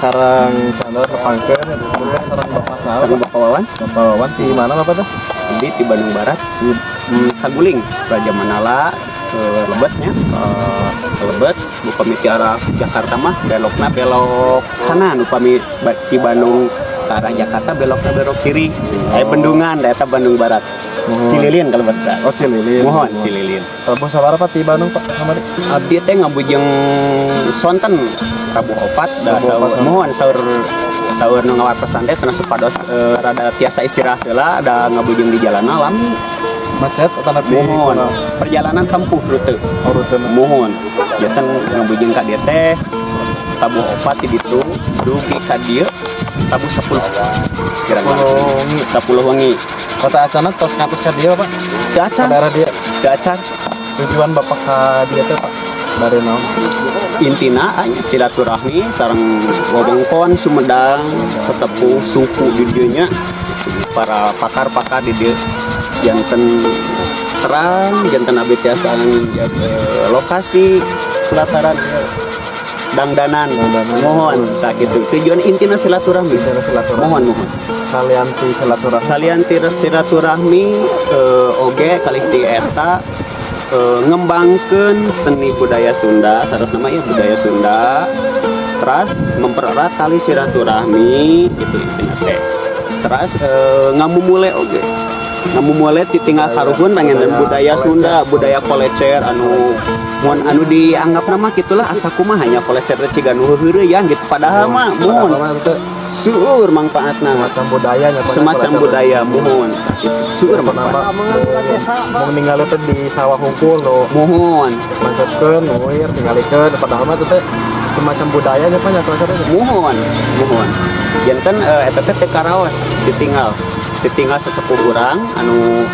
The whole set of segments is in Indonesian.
sarang channel kepangkeun kemudian sarang Bapak saha? Sareng Bapak Wawan Bapak Wawan di mana Bapak tuh? di Bandung Barat Saguling Raja Manala Lebetnya Lebet upami ti arah Jakarta mah belokna belok kanan upami di Bandung ke arah Jakarta belokna belok kiri Bendungan daerah Bandung Barat Cililin kalau betul. Oh Cililin. Mohon Cililin. Prabu sabaraha Pak di Bandung Pak kamari? Abdi teh ngabujeng sonten tabuh opat da saur mohon saur nu ngawartosan teh cenah supados rada tiasa istirahat heula da ngabujeng di jalanan lami Macet atau nabi? mohon perjalanan tempuh rute mohon janten ngabujeng ka dieu teh tabuh opat di ditu dugi ka dieu tabuh 10 kira-kira 10 wengi Kota Acana tos ngatos ka dieu Pak? Dacar Daerah dia. dacar Tujuan Bapak ka dieu teh Pak? Dari naon? intina anya silaturahmi sareng wewengkon Sumedang sesepuh suku di dieu nya para pakar-pakar di dieu janten terang janten abdi tiasa lokasi pelataran dangdanan mohon tak gitu tujuan intina silaturahmi mohon salianti silaturahmi oge kali ti eta ngembangkeun seni budaya Sunda saros nama ya budaya Sunda terus mempererat tali silaturahmi gitu intina teh terus ngamumule oge ngamumule titinggal karuhun pengen budaya Sunda budaya kolecer anu mun anu dianggap nama gitulah asa kumaha hanya kolecer teh ciga nu heureuyan gitu padahal mah mun seueur manfaatna semacam budaya mohon seueur manfaat mau ningali teh di sawah hungkul no mohon lanjutkeun nuir tingalikeun padahal mah teh semacam budaya nya banyak kolecer mohon janten eta teh karaos ditinggal sesepuh urang anu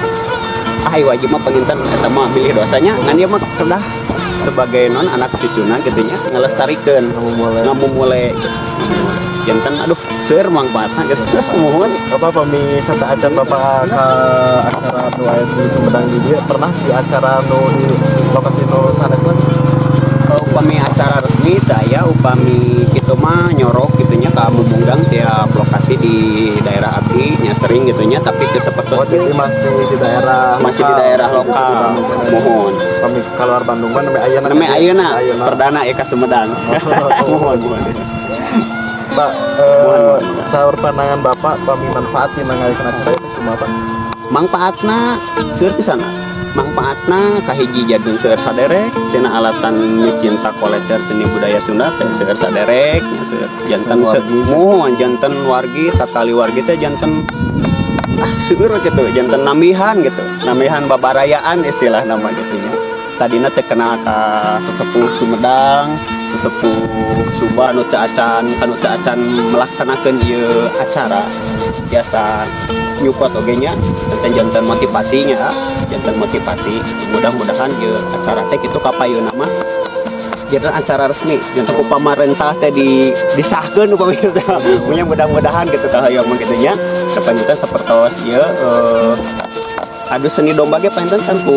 wajib mah penginten eta mah milih dosanya ngan ieu mah kedah sebagai non anak cucuna gitu nya ngelestarikeun ngamumule janten aduh seueur manfaatna geus mohon Bapak pami sata acan Bapak ka acara nu aya di Sumedang di dieu pernah di acara nu di lokasi nu sanesna upami acara resmi daya upami kitu mah nyorok gitunya ka mumunggang tiap lokasi di daerah abdi nya sering gitunya tapi teu sapertos jadi masih di daerah lokal mohon pami keluar Bandung mah neme ayeuna perdana ya ka Sumedang mohon Pak saur pandangan Bapak pami manfaat di nangalikeun acara itu kumaha Pak manfaatna seueur pisan manfaatna kahiji jadun seueur saderek tina alatan miscinta kolecer seni budaya Sunda teh seueur saderek seueur janten mohon janten wargi tatali wargi teh janten seueur gitu janten nambihan gitu nambihan babarayaan istilah nama gitu nya tadina teh kenal ka sesepuh Sumedang sesepuh Sumba nu teu acan melaksanakeun ieu acara biasa nyupot oge nya janten motivasinya janten motivasi mudah-mudahan ieu acara teh kitu kapayeuna mah jadi acara resmi janten ku pamarentah teh disahkeun upami kitu teh mudah-mudahan gitu kahayu mun kitu nya depanna sapertos ieu adu seni domba ge panten kan ku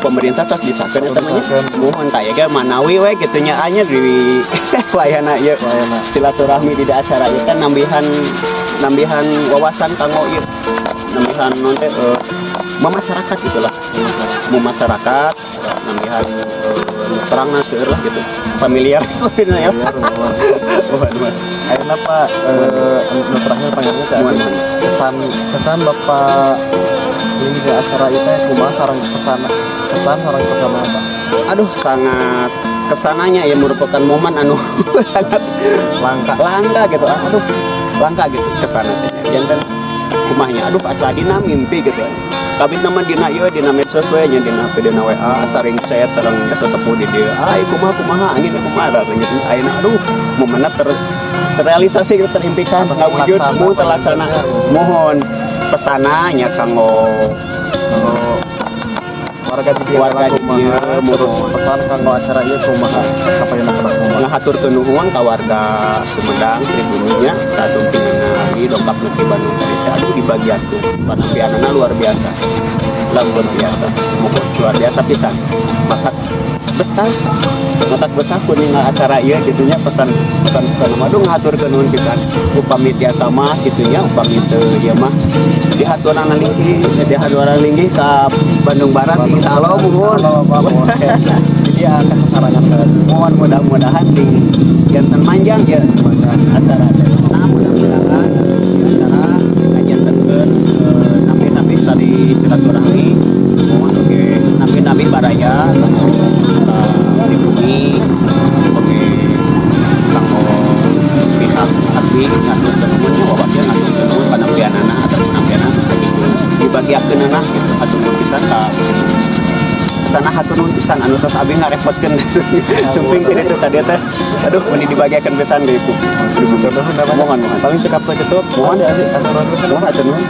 pemerintah tos disahkeun eta mah mohon tah ge manawi we kitu nya anya di wayana ieu silaturahmi di acara ieu kan nambihan wawasan kanggo ieu nambihan non teh masyarakat itulah masyarakat nambihan terangna seueur lah gitu familiar itu ya ayeuna Pak anu terakhir panggilnya teh kesan Bapak ini di acara itu kumaha sareng kesan sareng pesan apa aduh sangat kesananya ya merupakan momen anu sangat langka gitu aduh langka gitu kesana teh janten kumahnya aduh asa dina mimpi gitu kabit nama dina ieu dina medsos we nya dina dina WA saring chat sareng sesepuh di dieu kumaha angin kumaha gitu ayeuna aduh momenna terrealisasi terimpikan ngawujud mu terlaksana mohon pesananya kanggo warga di dieu terus pesan kanggo acara ieu kumaha kapayeuna kumaha ngahaturkeun nuhun ka warga Sumedang pribadinya sasumpinganna di dongkap nepi Bandung teh aduh dibagianku panampianana luar biasa mohon luar biasa pisan maka betah pun yang acara ieu gitunya pesan madu ngaturkeun nuhun pisan upami tiasa mah gitunya upami teu ieu mah dihaturan linggih ka Bandung Barat insyaallah muhun jadi kesarangan kan mohon mudah-mudahan sing janten manjang ya acara nah mudah-mudahan acara ngajantenkeun nabi tadi silaturahmi mohon oke nabi baraya di bumi oke kanggo pihak abdi ngatur kenuhunnya wawaknya ngatur kenuhun panampianana atas panampianana sakitu dibagiakeunana gitu atuh pisan ka sana haturun pisan anu tos abi ngarepotkeun sumping teh itu tadi teh aduh mun dibagiakeun pisan deui ku mohon paling cekap sakitu mohon aturan mohon atur nuhun